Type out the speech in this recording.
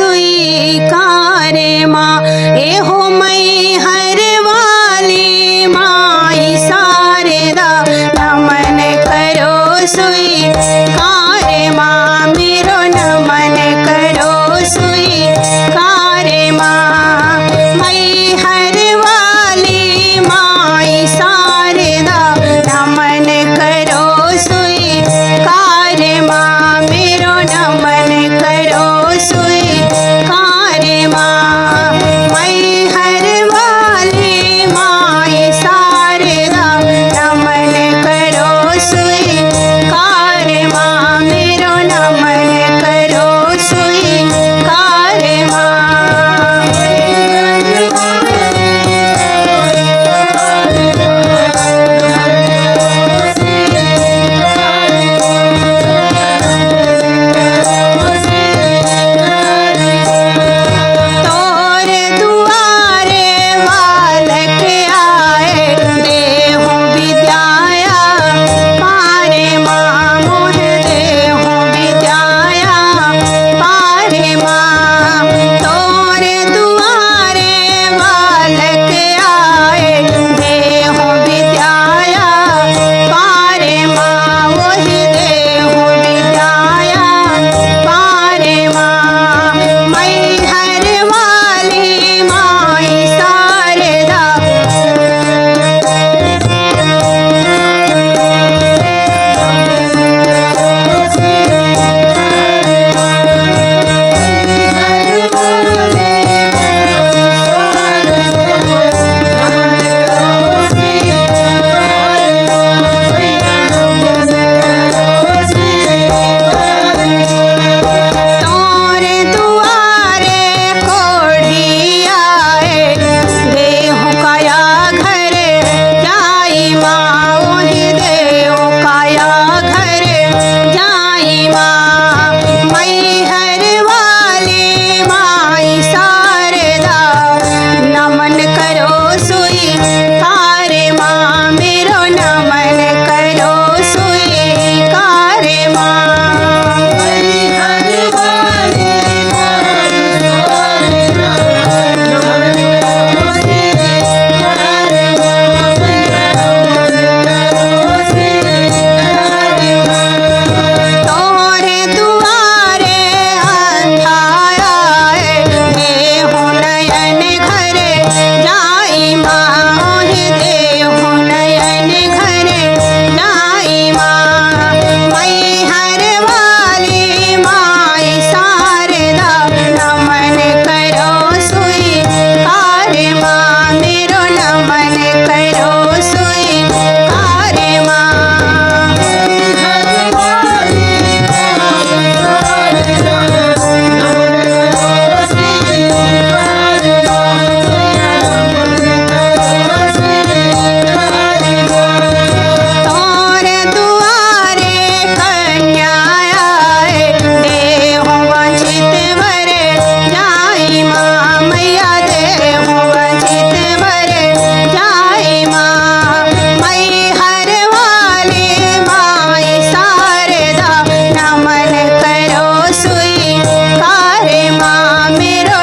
स्वीकारे माँ। एहो मई हर वाली माई शारदा, नमन करो स्वीकारे माँ। मेरो नमन करो स्वीकारे माँ। मई हर वाली माई शारदा, नमन करो स्वीकारे माँ। मेरो नमन करो स्वीकारे माँ। मई हर वाली माई शारदा, नमन करो स्वीकारे माँ। मेरो नमन करो स्वीकारे माँ। तोरे दुआरे बालक आए, देहु विद्याया पारे माँ। मोह देहु विद्याया पारे माँ। तोरे दुआरे बालक आए, देहु विद्याया पारे माँ। वही देहु विद्याया पारे माँ। मई हर वाली माई शारदा, तोरे दुआरे कोढ़ी आए, देहु काया घर जाई माँ। वही देहु काया घर जाई माँ। मई हर वाली माई शारदा, नमन करो स्वीकारे माँ। मेरो नमन करो स्वीकारे माँ। तोरे दुआरे अंधा आए, देहु नयन घर जाई माँ। ओहि देहु नयन घर जाई माँ। मई हर वाली माई शारदा, नमन करो स्वीकारे माँ। मेरो नमन करो स्वीकारे माँ। तोरे दुआरे कन्या आए, देहु वंचित वर जाई माँ। मैया देहु वंचित वर जाई माँ। मई हर वाली माई शारदा, नमन करो स्वीकारे माँ। मेरो